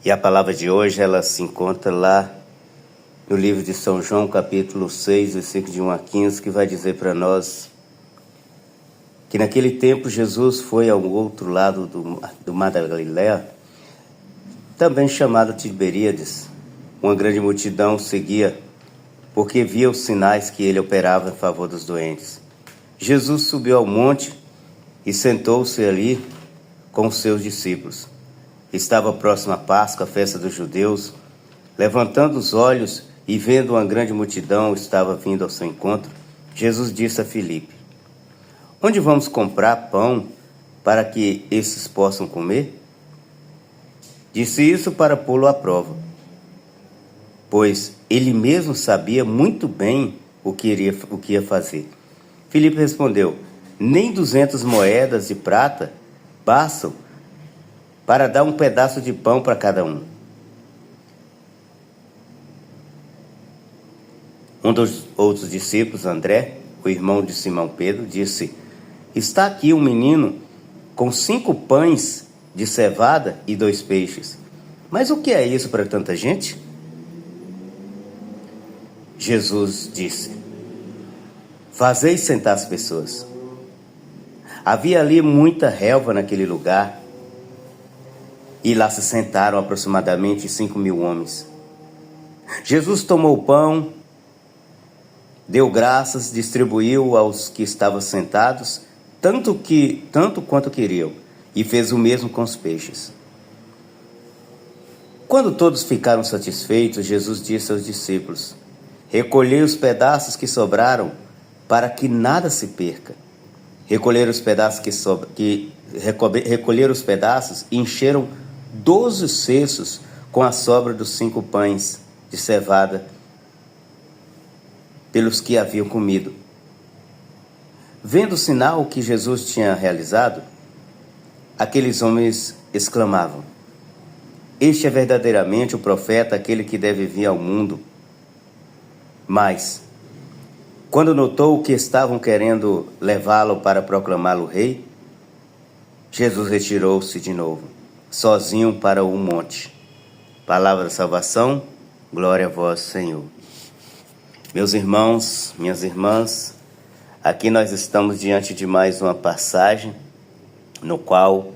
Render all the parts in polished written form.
E a palavra de hoje, ela se encontra lá no livro de São João, capítulo 6, versículo de 1 a 15, que vai dizer para nós que naquele tempo Jesus foi ao outro lado do mar da Galileia, também chamado Tiberíades. Uma grande multidão o seguia, porque via os sinais que ele operava em favor dos doentes. Jesus subiu ao monte e sentou-se ali com os seus discípulos. Estava próxima a Páscoa, a festa dos judeus. Levantando os olhos e vendo uma grande multidão estava vindo ao seu encontro, Jesus disse a Filipe: onde vamos comprar pão para que esses possam comer? Disse isso para pô-lo à prova, pois ele mesmo sabia muito bem o que ia fazer. Filipe respondeu: nem 200 moedas de prata bastam para dar um pedaço de pão para cada um. Um dos outros discípulos, André, o irmão de Simão Pedro, disse: está aqui um menino com 5 pães de cevada e 2 peixes. Mas o que é isso para tanta gente? Jesus disse: fazei sentar as pessoas. Havia ali muita relva naquele lugar, e lá se sentaram aproximadamente 5.000 homens. Jesus tomou o pão, deu graças, distribuiu aos que estavam sentados, tanto quanto queriam, e fez o mesmo com os peixes. Quando todos ficaram satisfeitos, Jesus disse aos discípulos: recolhei os pedaços que sobraram, para que nada se perca. Recolheram os pedaços e encheram 12 cestos com a sobra dos 5 pães de cevada pelos que haviam comido. Vendo o sinal que Jesus tinha realizado, aqueles homens exclamavam: este é verdadeiramente o profeta, aquele que deve vir ao mundo. Mas, quando notou que estavam querendo levá-lo para proclamá-lo rei, Jesus retirou-se de novo, sozinho para um monte. Palavra da salvação, glória a vós, Senhor. Meus irmãos, minhas irmãs, aqui nós estamos diante de mais uma passagem no qual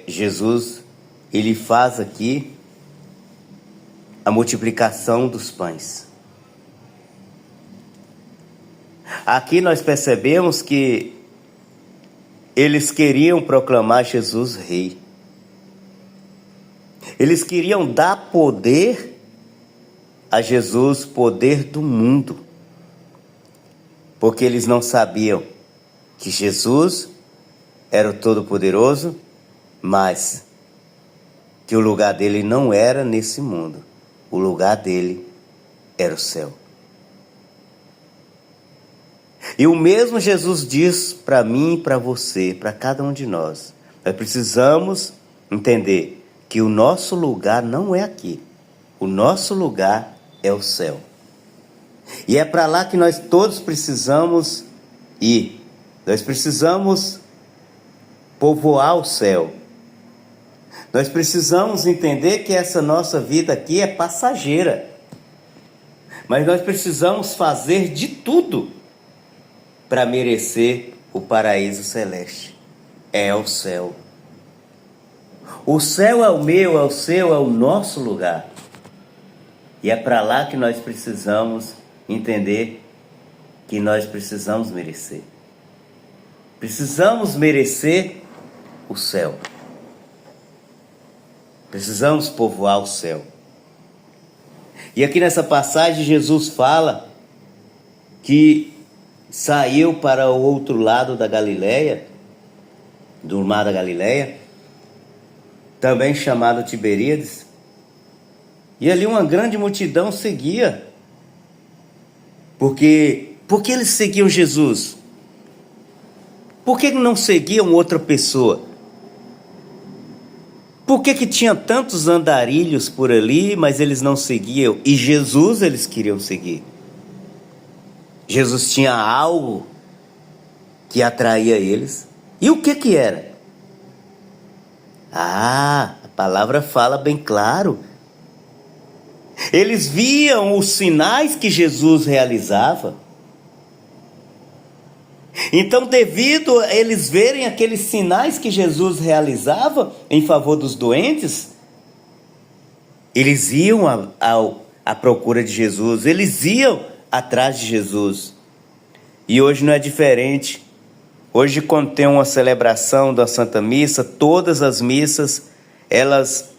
Jesus, ele faz aqui a multiplicação dos pães. Aqui nós percebemos que eles queriam proclamar Jesus rei. Eles queriam dar poder a Jesus, poder do mundo, porque eles não sabiam que Jesus era o Todo-Poderoso, mas que o lugar dele não era nesse mundo, o lugar dele era o céu. E o mesmo Jesus diz para mim e para você, para cada um de nós: nós precisamos entender que o nosso lugar não é aqui, o nosso lugar é o céu. E é para lá que nós todos precisamos ir. Nós precisamos povoar o céu. Nós precisamos entender que essa nossa vida aqui é passageira. Mas nós precisamos fazer de tudo para merecer o paraíso celeste. É o céu. O céu é o meu, é o seu, é o nosso lugar. E é para lá que nós precisamos entender que nós precisamos merecer. Precisamos merecer o céu. Precisamos povoar o céu. E aqui nessa passagem Jesus fala que saiu para o outro lado da Galileia, do mar da Galileia, também chamado Tiberíades, e ali uma grande multidão seguia. Porque eles seguiam Jesus? Por que não seguiam outra pessoa? Por que tinha tantos andarilhos por ali, mas eles não seguiam? E Jesus eles queriam seguir. Jesus tinha algo que atraía eles. E o que era? palavra fala bem claro. Eles viam os sinais que Jesus realizava. Então, devido a eles verem aqueles sinais que Jesus realizava em favor dos doentes, eles iam à procura de Jesus, eles iam atrás de Jesus. E hoje não é diferente. Hoje, quando tem uma celebração da Santa Missa, todas as missas, elas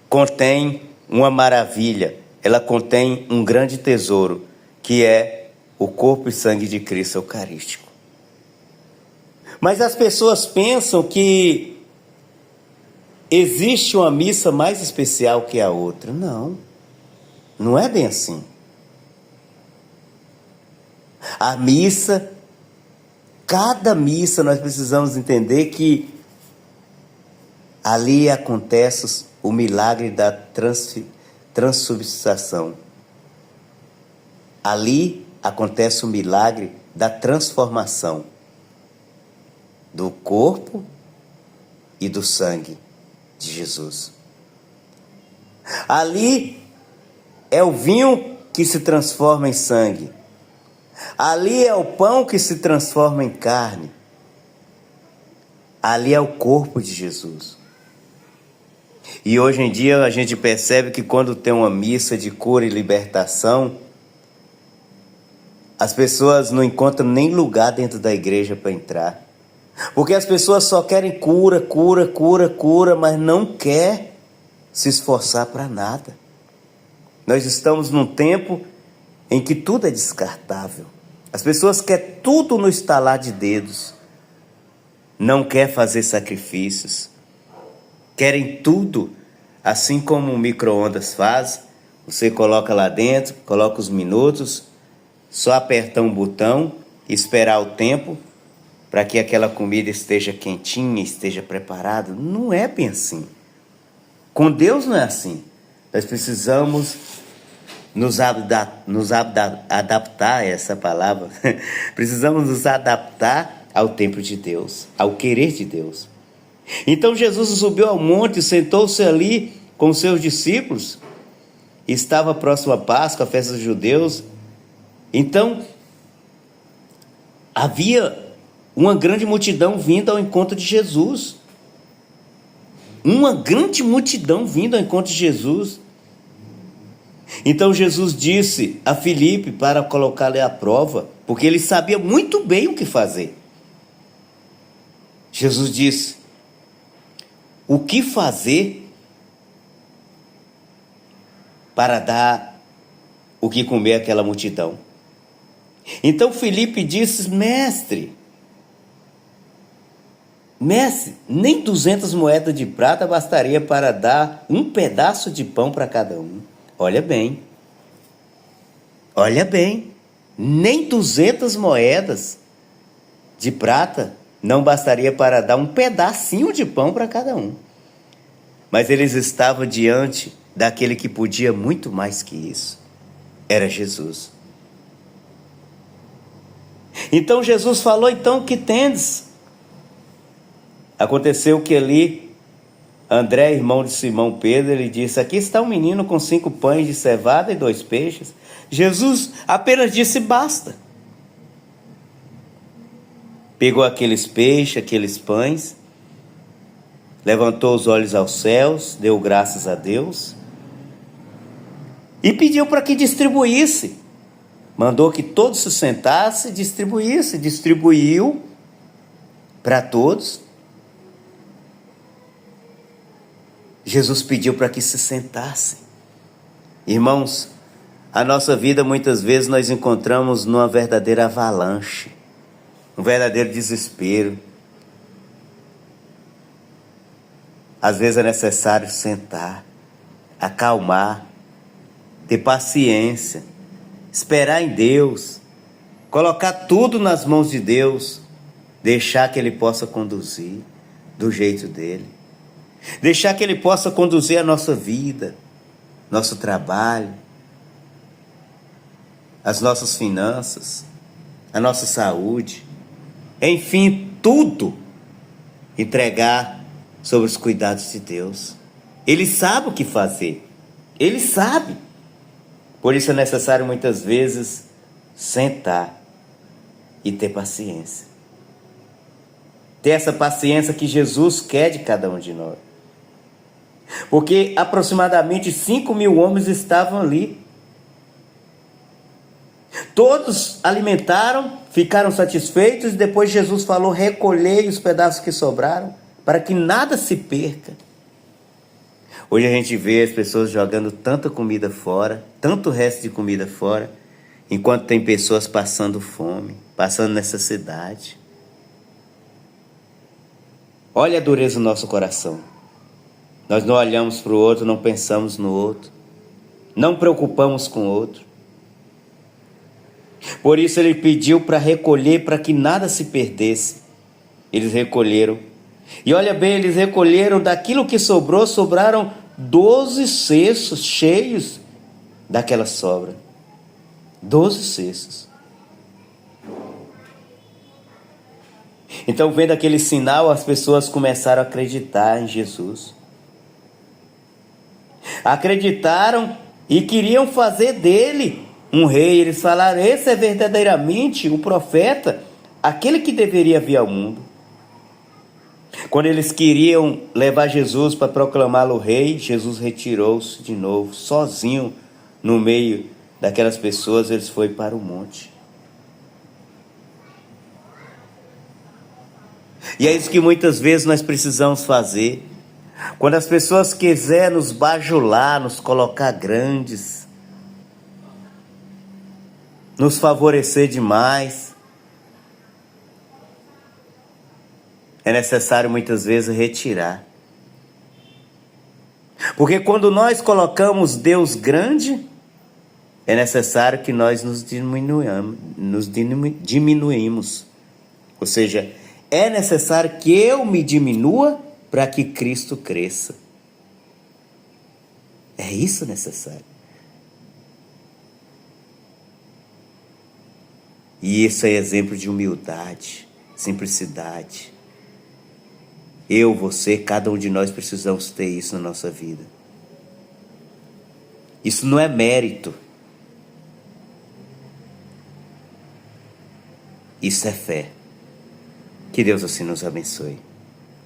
contêm uma maravilha, ela contém um grande tesouro, que é o corpo e sangue de Cristo Eucarístico. Mas as pessoas pensam que existe uma missa mais especial que a outra. Não, não é bem assim. A missa, cada missa nós precisamos entender que ali acontece o milagre da transubstanciação. Ali acontece o milagre da transformação do corpo e do sangue de Jesus. Ali é o vinho que se transforma em sangue. Ali é o pão que se transforma em carne. Ali é o corpo de Jesus. E hoje em dia a gente percebe que quando tem uma missa de cura e libertação, as pessoas não encontram nem lugar dentro da igreja para entrar. Porque as pessoas só querem cura, mas não quer se esforçar para nada. Nós estamos num tempo em que tudo é descartável. As pessoas querem tudo no estalar de dedos. Não quer fazer sacrifícios. Querem tudo, assim como o micro-ondas faz. Você coloca lá dentro, coloca os minutos, só apertar um botão, esperar o tempo para que aquela comida esteja quentinha, esteja preparada. Não é bem assim. Com Deus não é assim. Nós precisamos nos adaptar, essa palavra, precisamos nos adaptar ao tempo de Deus, ao querer de Deus. Então Jesus subiu ao monte, sentou-se ali com os seus discípulos. Estava próximo à Páscoa, a festa dos judeus. Então, havia uma grande multidão vindo ao encontro de Jesus. Uma grande multidão vindo ao encontro de Jesus. Então Jesus disse a Filipe para colocá-lo à prova, porque ele sabia muito bem o que fazer. Jesus disse: o que fazer para dar o que comer àquela multidão? Então Filipe disse: mestre, nem 200 moedas de prata bastaria para dar um pedaço de pão para cada um. Olha bem, nem 200 moedas de prata não bastaria para dar um pedacinho de pão para cada um. Mas eles estavam diante daquele que podia muito mais que isso. Era Jesus. Então Jesus falou: então, que tendes? Aconteceu que ali, André, irmão de Simão Pedro, ele disse: aqui está um menino com 5 pães de cevada e 2 peixes. Jesus apenas disse: basta. Pegou aqueles peixes, aqueles pães, levantou os olhos aos céus, deu graças a Deus e pediu para que distribuísse. Mandou que todos se sentassem e distribuísse. Distribuiu para todos. Jesus pediu para que se sentassem. Irmãos, a nossa vida muitas vezes nós encontramos numa verdadeira avalanche, um verdadeiro desespero. Às vezes é necessário sentar, acalmar, ter paciência, esperar em Deus, colocar tudo nas mãos de Deus, deixar que Ele possa conduzir do jeito dele. Deixar que Ele possa conduzir a nossa vida, nosso trabalho, as nossas finanças, a nossa saúde, enfim, tudo entregar sobre os cuidados de Deus. Ele sabe o que fazer. Ele sabe. Por isso é necessário muitas vezes sentar e ter paciência. Ter essa paciência que Jesus quer de cada um de nós. Porque aproximadamente 5.000 homens estavam ali. Todos alimentaram, ficaram satisfeitos e depois Jesus falou: recolhei os pedaços que sobraram para que nada se perca. Hoje a gente vê as pessoas jogando tanta comida fora, tanto resto de comida fora, enquanto tem pessoas passando fome, passando necessidade. Olha a dureza do nosso coração. Nós não olhamos para o outro, não pensamos no outro, não preocupamos com o outro. Por isso ele pediu para recolher, para que nada se perdesse. Eles recolheram. E olha bem, eles recolheram daquilo que sobrou, sobraram 12 cestos cheios daquela sobra. 12 cestos. Então, vendo aquele sinal, as pessoas começaram a acreditar em Jesus. Acreditaram e queriam fazer dele um rei. Eles falaram: esse é verdadeiramente o profeta, aquele que deveria vir ao mundo. Quando eles queriam levar Jesus para proclamá-lo rei, Jesus retirou-se de novo, sozinho, no meio daquelas pessoas. Eles foram para o monte. E é isso que muitas vezes nós precisamos fazer. Quando as pessoas quiserem nos bajular, nos colocar grandes, nos favorecer demais, é necessário muitas vezes retirar. Porque quando nós colocamos Deus grande, é necessário que nós nos diminuímos. Ou seja, é necessário que eu me diminua para que Cristo cresça. É isso necessário. E isso é exemplo de humildade, simplicidade. Eu, você, cada um de nós precisamos ter isso na nossa vida. Isso não é mérito. Isso é fé. Que Deus assim nos abençoe.